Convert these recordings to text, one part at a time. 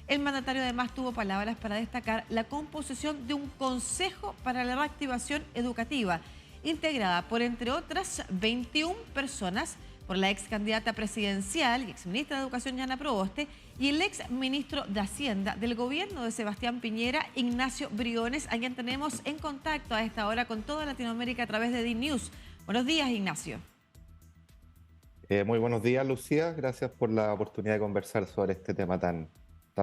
El mandatario además tuvo palabras para destacar la composición de un Consejo para la Reactivación Educativa, integrada por, entre otras, 21 personas, por la ex candidata presidencial y ex ministra de Educación, Yana Proboste, y el ex ministro de Hacienda del gobierno de Sebastián Piñera, Ignacio Briones, a quien tenemos en contacto a esta hora con toda Latinoamérica a través de DNews. Buenos días, Ignacio. Muy buenos días, Lucía. Gracias por la oportunidad de conversar sobre este tema tan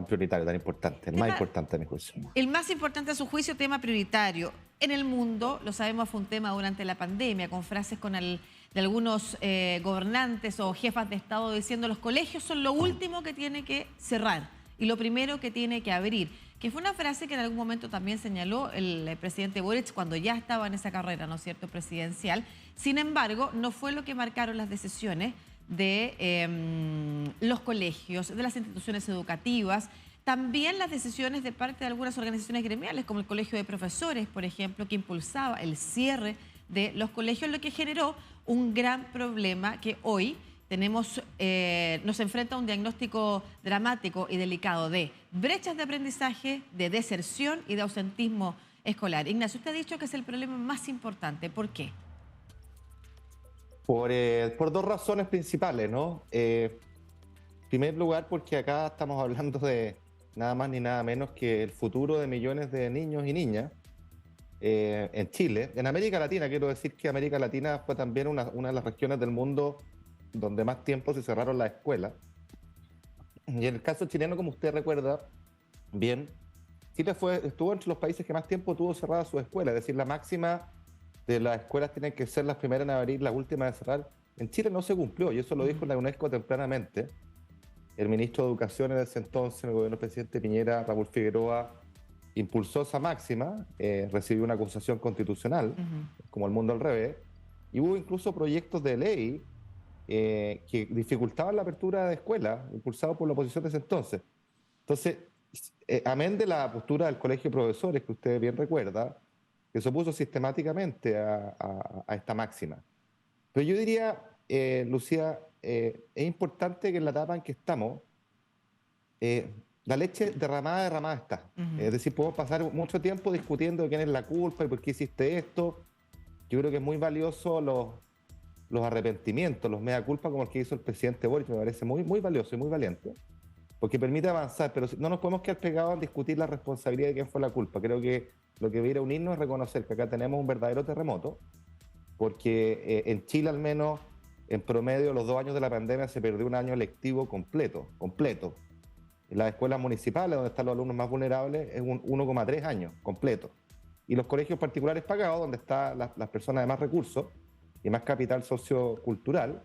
prioritario, tan importante, el más importante a mi juicio. El más importante a su juicio, tema prioritario. En el mundo, lo sabemos, fue un tema durante la pandemia, con frases de algunos gobernantes o jefas de Estado diciendo los colegios son lo último que tiene que cerrar y lo primero que tiene que abrir. Que fue una frase que en algún momento también señaló el presidente Boric cuando ya estaba en esa carrera, ¿no es cierto?, presidencial. Sin embargo, no fue lo que marcaron las decisiones de los colegios, de las instituciones educativas, también las decisiones de parte de algunas organizaciones gremiales, como el Colegio de Profesores, por ejemplo, que impulsaba el cierre de los colegios, lo que generó un gran problema que hoy nos enfrenta a un diagnóstico dramático y delicado de brechas de aprendizaje, de deserción y de ausentismo escolar. Ignacio, usted ha dicho que es el problema más importante. ¿Por qué? Por dos razones principales, ¿no? En primer lugar, porque acá estamos hablando de nada más ni nada menos que el futuro de millones de niños y niñas en Chile. En América Latina, quiero decir que América Latina fue también una de las regiones del mundo donde más tiempo se cerraron las escuelas. Y en el caso chileno, como usted recuerda bien, Chile estuvo entre los países que más tiempo tuvo cerradas sus escuelas, es decir, la máxima de las escuelas tienen que ser las primeras en abrir, las últimas en cerrar. En Chile no se cumplió, y eso lo dijo la UNESCO tempranamente. El ministro de Educación en ese entonces, en el gobierno del presidente Piñera, Raúl Figueroa, impulsó esa máxima, recibió una acusación constitucional, como el mundo al revés, y hubo incluso proyectos de ley que dificultaban la apertura de escuelas, impulsados por la oposición de ese entonces. Entonces, amén de la postura del Colegio de Profesores, que usted bien recuerda, que se opuso sistemáticamente a esta máxima. Pero yo diría, Lucía, es importante que en la etapa en que estamos, la leche derramada está. Es decir, podemos pasar mucho tiempo discutiendo de quién es la culpa y por qué hiciste esto. Yo creo que es muy valioso los arrepentimientos, los mea culpa, como el que hizo el presidente Boric, me parece muy, muy valioso y muy valiente, porque permite avanzar, pero no nos podemos quedar pegados en discutir la responsabilidad de quién fue la culpa. Creo que lo que debería unirnos es reconocer que acá tenemos un verdadero terremoto, porque en Chile al menos, en promedio, los 2 años de la pandemia se perdió un año lectivo completo. En las escuelas municipales, donde están los alumnos más vulnerables, es un 1,3 años completo. Y los colegios particulares pagados, donde están las personas de más recursos y más capital sociocultural,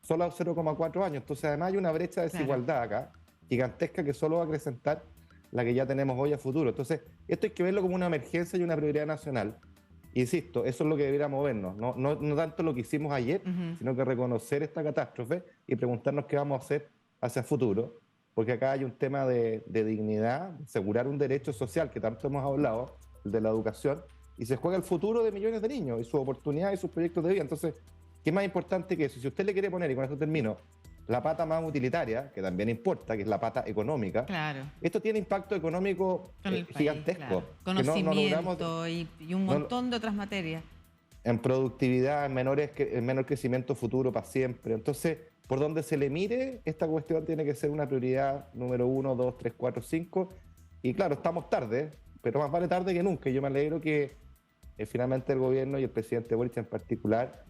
solo 0,4 años. Entonces, además hay una brecha de desigualdad acá, gigantesca, que solo va a acrecentar la que ya tenemos hoy a futuro. Entonces, esto hay que verlo como una emergencia y una prioridad nacional. Insisto, eso es lo que debería movernos, no tanto lo que hicimos ayer, sino que reconocer esta catástrofe y preguntarnos qué vamos a hacer hacia el futuro, porque acá hay un tema de dignidad, asegurar un derecho social que tanto hemos hablado, el de la educación, y se juega el futuro de millones de niños y sus oportunidades y sus proyectos de vida. Entonces, ¿qué más importante que eso? Si usted le quiere poner, y con esto termino, la pata más utilitaria, que también importa, que es la pata económica, claro, esto tiene impacto económico gigantesco. Claro. Conocimiento y un montón de otras materias. En productividad, en menor crecimiento futuro para siempre. Entonces, por donde se le mire, esta cuestión tiene que ser una prioridad número 1, 2, 3, 4, 5. Y claro, estamos tarde, pero más vale tarde que nunca. Yo me alegro que finalmente el gobierno y el presidente Boric en particular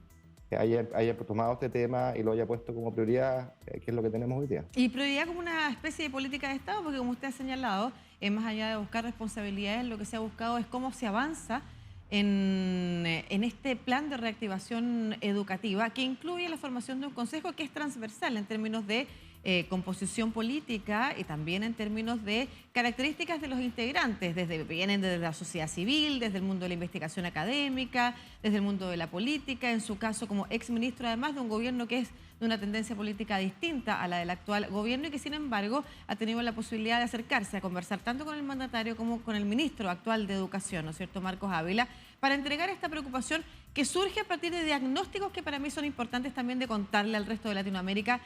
haya tomado este tema y lo haya puesto como prioridad, que es lo que tenemos hoy día. Y prioridad como una especie de política de Estado, porque como usted ha señalado, más allá de buscar responsabilidades, lo que se ha buscado es cómo se avanza en este plan de reactivación educativa que incluye la formación de un consejo que es transversal en términos de composición política y también en términos de características de los integrantes, vienen desde la sociedad civil, desde el mundo de la investigación académica, desde el mundo de la política, en su caso como exministro además de un gobierno que es de una tendencia política distinta a la del actual gobierno y que sin embargo ha tenido la posibilidad de acercarse a conversar tanto con el mandatario como con el ministro actual de Educación, ¿no es cierto?, Marcos Ávila, para entregar esta preocupación que surge a partir de diagnósticos que para mí son importantes también de contarle al resto de Latinoamérica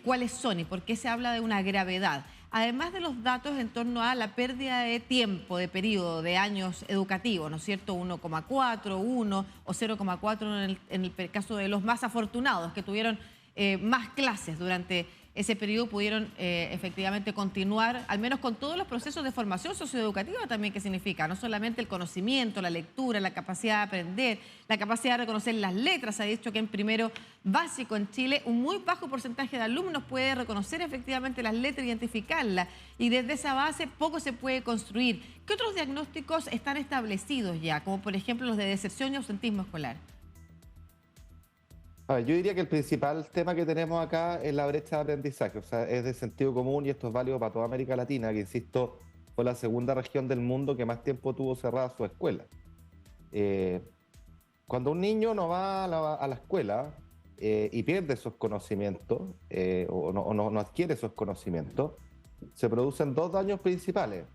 cuáles son y por qué se habla de una gravedad. además de los datos en torno a la pérdida de tiempo, de periodo, de años educativos, ¿no es cierto? 1,4, 1 o 0,4 en el caso de los más afortunados, que tuvieron más clases durante ese periodo, pudieron efectivamente continuar, al menos con todos los procesos de formación socioeducativa también que significa, no solamente el conocimiento, la lectura, la capacidad de aprender, la capacidad de reconocer las letras. Se ha dicho que en primero básico en Chile un muy bajo porcentaje de alumnos puede reconocer efectivamente las letras, identificarlas, y desde esa base poco se puede construir. ¿Qué otros diagnósticos están establecidos ya, como por ejemplo los de deserción y ausentismo escolar? A ver, yo diría que el principal tema que tenemos acá es la brecha de aprendizaje, o sea, es de sentido común y esto es válido para toda América Latina, que insisto, fue la segunda región del mundo que más tiempo tuvo cerrada su escuela. Eh, Cuando un niño no va a la escuela y pierde esos conocimientos no adquiere esos conocimientos, se producen dos daños principales.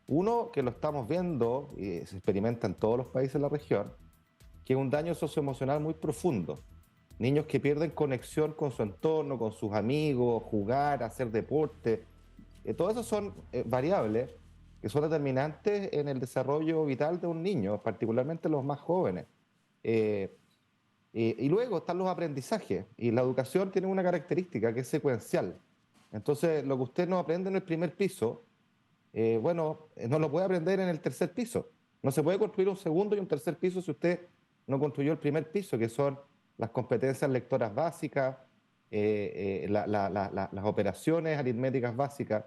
Uno, que lo estamos viendo y se experimenta en todos los países de la región, que es un daño socioemocional muy profundo. Niños que pierden conexión con su entorno, con sus amigos, jugar, hacer deporte. Todo eso son variables que son determinantes en el desarrollo vital de un niño, particularmente los más jóvenes. Eh, y luego están los aprendizajes. Y la educación tiene una característica que es secuencial. Entonces, lo que usted no aprende en el primer piso, no lo puede aprender en el tercer piso. No se puede construir un segundo y un tercer piso si usted no construyó el primer piso, que son las competencias lectoras básicas, las operaciones aritméticas básicas,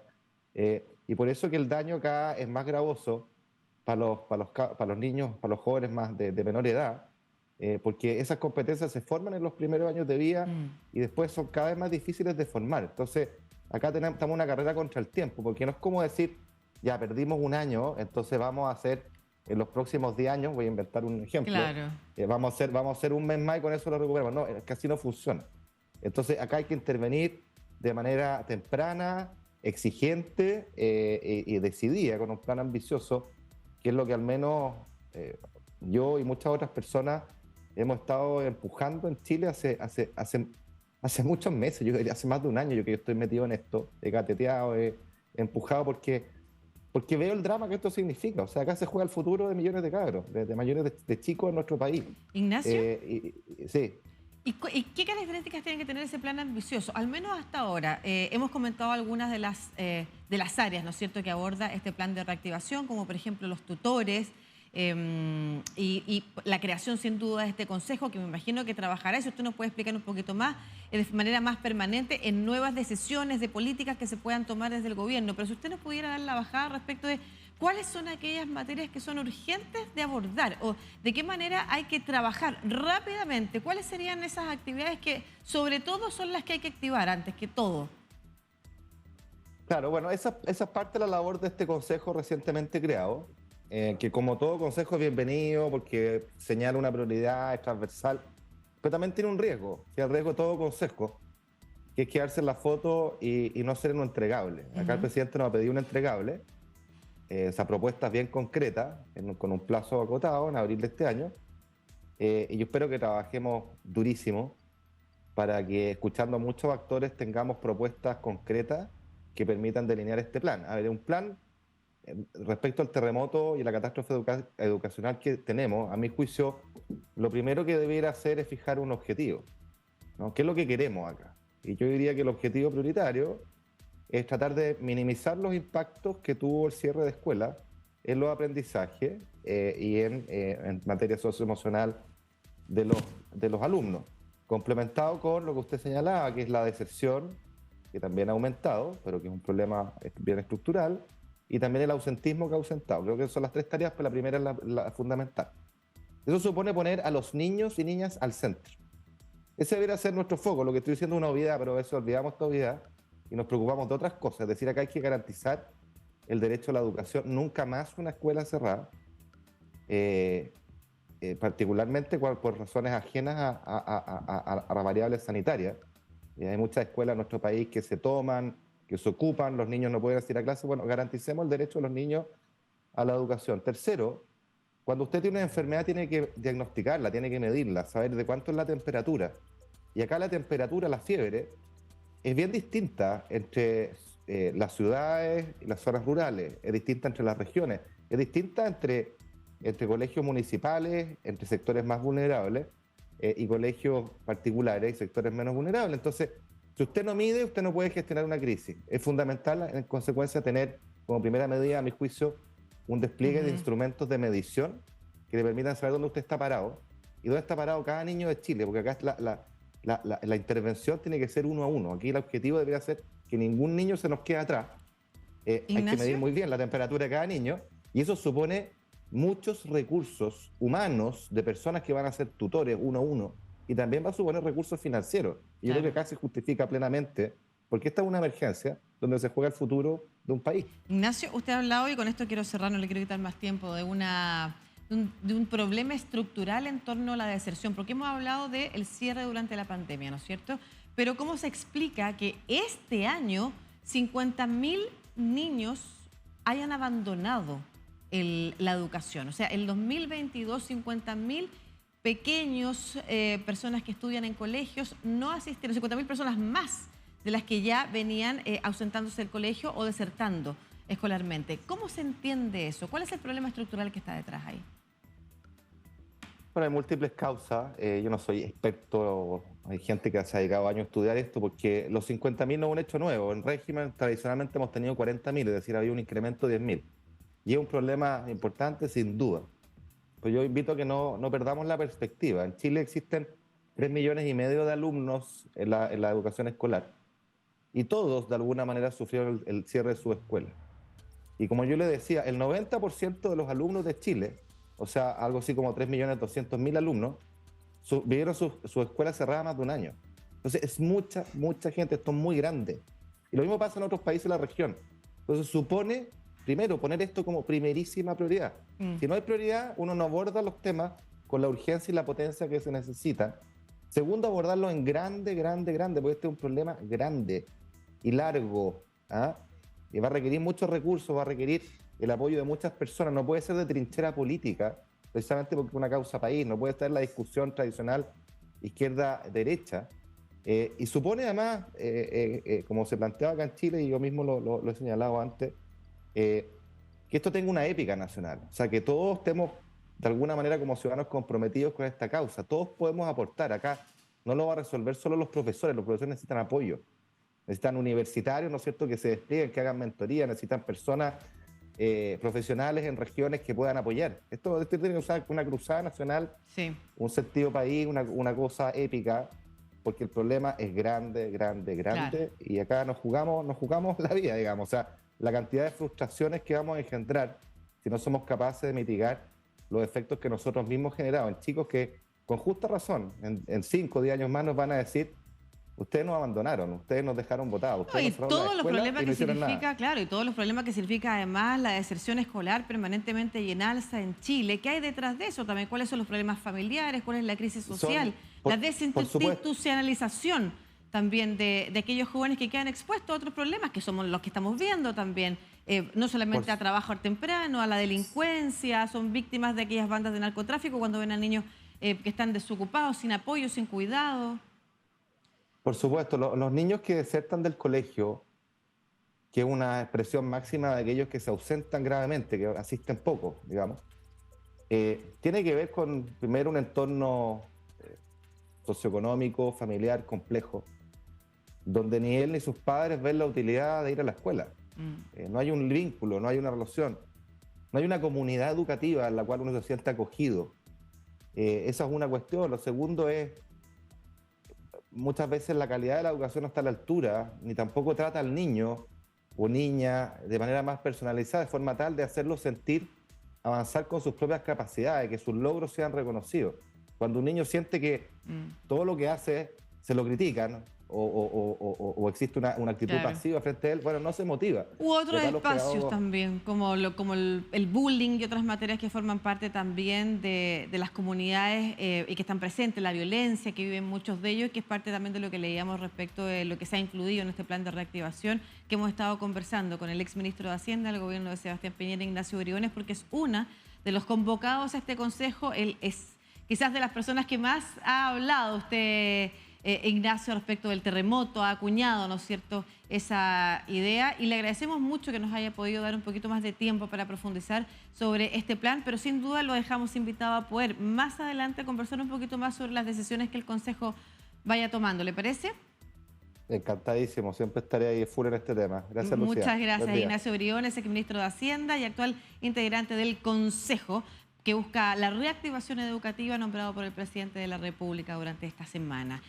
y por eso que el daño acá es más gravoso para los niños, para los jóvenes más de menor edad, porque esas competencias se forman en los primeros años de vida y después son cada vez más difíciles de formar. Entonces, acá estamos en una carrera contra el tiempo, porque no es como decir, ya perdimos un año, entonces vamos a hacer en los próximos 10 años, voy a inventar un ejemplo, Claro. vamos a hacer un mes más y con eso lo recuperamos. No, es que así no funciona. Entonces acá hay que intervenir de manera temprana, exigente y decidida, con un plan ambicioso, que es lo que al menos yo y muchas otras personas hemos estado empujando en Chile hace muchos meses, yo diría hace más de un año yo que yo estoy metido en esto, he gateteado, he empujado porque veo el drama que esto significa. O sea, acá se juega el futuro de millones de cabros, de mayores de chicos en nuestro país. Ignacio. Sí. ¿Y qué características tiene que tener ese plan ambicioso? Al menos hasta ahora, hemos comentado algunas de las áreas, ¿no es cierto?, que aborda este plan de reactivación, como por ejemplo los tutores, y la creación sin duda de este consejo, que me imagino que trabajará, si usted nos puede explicar un poquito más, de manera más permanente, en nuevas decisiones de políticas que se puedan tomar desde el gobierno. Pero si usted nos pudiera dar la bajada respecto de cuáles son aquellas materias que son urgentes de abordar o de qué manera hay que trabajar rápidamente, cuáles serían esas actividades que sobre todo son las que hay que activar antes que todo. Claro, bueno, esa es parte de la labor de este consejo recientemente creado, que como todo consejo es bienvenido porque señala una prioridad, es transversal, pero también tiene un riesgo, que es el riesgo de todo consejo, que es quedarse en la foto y no ser un entregable. Acá el presidente nos ha pedido un entregable, esa propuesta es bien concreta, con un plazo acotado en abril de este año, y yo espero que trabajemos durísimo para que, escuchando a muchos actores, tengamos propuestas concretas que permitan delinear este plan. A ver, un plan respecto al terremoto y la catástrofe educacional que tenemos, a mi juicio, lo primero que debiera hacer es fijar un objetivo, ¿no? ¿Qué es lo que queremos acá? Y yo diría que el objetivo prioritario es tratar de minimizar los impactos que tuvo el cierre de escuelas en los aprendizajes y en materia socioemocional de los alumnos, complementado con lo que usted señalaba, que es la deserción, que también ha aumentado, pero que es un problema bien estructural, y también el ausentismo que ha ausentado. Creo que son las tres tareas, pero la primera es la fundamental. Eso supone poner a los niños y niñas al centro. Ese debería ser nuestro foco. Lo que estoy diciendo es una obviedad, pero a veces olvidamos esta obviedad y nos preocupamos de otras cosas. Es decir, acá hay que garantizar el derecho a la educación. Nunca más una escuela cerrada, particularmente por razones ajenas a las variables sanitarias. Hay muchas escuelas en nuestro país que se toman, que se ocupan, los niños no pueden ir a clase. Bueno, garanticemos el derecho de los niños a la educación. Tercero, cuando usted tiene una enfermedad tiene que diagnosticarla, tiene que medirla, saber de cuánto es la temperatura. Y acá la temperatura, la fiebre, es bien distinta entre las ciudades y las zonas rurales, es distinta entre las regiones, es distinta entre colegios municipales, entre sectores más vulnerables y colegios particulares y sectores menos vulnerables. Entonces, si usted no mide, usted no puede gestionar una crisis. Es fundamental, en consecuencia, tener como primera medida, a mi juicio, un despliegue de instrumentos de medición que le permitan saber dónde usted está parado y dónde está parado cada niño de Chile, porque acá la intervención tiene que ser uno a uno. Aquí el objetivo debería ser que ningún niño se nos quede atrás. Hay que medir muy bien la temperatura de cada niño y eso supone muchos recursos humanos de personas que van a ser tutores uno a uno y también va a suponer recursos financieros. Y yo creo que acá se justifica plenamente porque esta es una emergencia donde se juega el futuro de un país. Ignacio, usted ha hablado, y con esto quiero cerrar, no le quiero quitar más tiempo, de un problema estructural en torno a la deserción, porque hemos hablado del cierre durante la pandemia, ¿no es cierto? Pero ¿cómo se explica que este año 50.000 niños hayan abandonado la educación? O sea, el 2022, 50.000 pequeños, personas que estudian en colegios no asistieron, 50.000 personas más de las que ya venían ausentándose del colegio o desertando escolarmente. ¿Cómo se entiende eso? ¿Cuál es el problema estructural que está detrás ahí? Bueno, hay múltiples causas. Yo no soy experto, hay gente que se ha dedicado años a estudiar esto, porque los 50.000 no es un hecho nuevo. En régimen tradicionalmente hemos tenido 40.000, es decir, había un incremento de 10.000. Y es un problema importante, sin duda. Pues yo invito a que no perdamos la perspectiva. En Chile existen 3,5 millones de alumnos en la educación escolar. Y todos, de alguna manera, sufrieron el cierre de su escuela. Y como yo le decía, el 90% de los alumnos de Chile, o sea, algo así como 3.200.000 alumnos, vivieron su escuela cerrada más de un año. Entonces, es mucha gente, esto es muy grande. Y lo mismo pasa en otros países de la región. Entonces, supone, primero, poner esto como primerísima prioridad. Si no hay prioridad, uno no aborda los temas con la urgencia y la potencia que se necesitan. Segundo, abordarlo en grande, porque este es un problema grande y largo, ¿ah? Y va a requerir muchos recursos, va a requerir el apoyo de muchas personas. No puede ser de trinchera política, precisamente porque es una causa país, no puede ser la discusión tradicional izquierda-derecha. Y supone además, como se planteaba acá en Chile, y yo mismo lo he señalado antes, que esto tenga una épica nacional. O sea, que todos estemos de alguna manera como ciudadanos comprometidos con esta causa. Todos podemos aportar. Acá no lo va a resolver solo los profesores necesitan apoyo. Necesitan universitarios, ¿no es cierto?, que se desplieguen, que hagan mentoría, necesitan personas profesionales en regiones que puedan apoyar. Esto tiene que ser una cruzada nacional, sí, un sentido país, una cosa épica, porque el problema es grande, claro. Y acá nos jugamos la vida, digamos. O sea, la cantidad de frustraciones que vamos a engendrar si no somos capaces de mitigar los efectos que nosotros mismos generamos en chicos que, con justa razón, en 5 o 10 años más nos van a decir: ustedes nos abandonaron, ustedes nos dejaron botados. No, y todos los problemas que significa, claro, y todos los problemas que significa además la deserción escolar permanentemente y en alza en Chile. ¿Qué hay detrás de eso también? ¿Cuáles son los problemas familiares? ¿Cuál es la crisis social? La desinstitucionalización también de aquellos jóvenes que quedan expuestos a otros problemas, que somos los que estamos viendo también. No solamente a trabajo temprano, a la delincuencia, son víctimas de aquellas bandas de narcotráfico cuando ven a niños que están desocupados, sin apoyo, sin cuidado. Por supuesto, los niños que desertan del colegio, que es una expresión máxima de aquellos que se ausentan gravemente, que asisten poco, digamos, tiene que ver con, primero, un entorno socioeconómico, familiar, complejo, donde ni él ni sus padres ven la utilidad de ir a la escuela. No hay un vínculo, no hay una relación, no hay una comunidad educativa en la cual uno se sienta acogido. Esa es una cuestión. Lo segundo es, muchas veces la calidad de la educación no está a la altura, ni tampoco trata al niño o niña de manera más personalizada, de forma tal de hacerlo sentir avanzar con sus propias capacidades, que sus logros sean reconocidos. Cuando un niño siente que todo lo que hace se lo critican o existe una actitud pasiva frente a él, bueno, no se motiva. U otros espacios también, como el bullying y otras materias que forman parte también de las comunidades y que están presentes, la violencia que viven muchos de ellos, que es parte también de lo que leíamos respecto de lo que se ha incluido en este plan de reactivación que hemos estado conversando con el exministro de Hacienda del gobierno de Sebastián Piñera, Ignacio Briones, porque es una de los convocados a este consejo. Él es quizás de las personas que más ha hablado. Usted Ignacio, respecto del terremoto, ha acuñado, ¿no es cierto?, esa idea, y le agradecemos mucho que nos haya podido dar un poquito más de tiempo para profundizar sobre este plan, pero sin duda lo dejamos invitado a poder más adelante conversar un poquito más sobre las decisiones que el Consejo vaya tomando. ¿Le parece? Encantadísimo, siempre estaré ahí full en este tema. Gracias, Lucía. Muchas gracias, Buen día. Ignacio Briones, exministro de Hacienda y actual integrante del Consejo, que busca la reactivación educativa nombrado por el presidente de la República durante esta semana.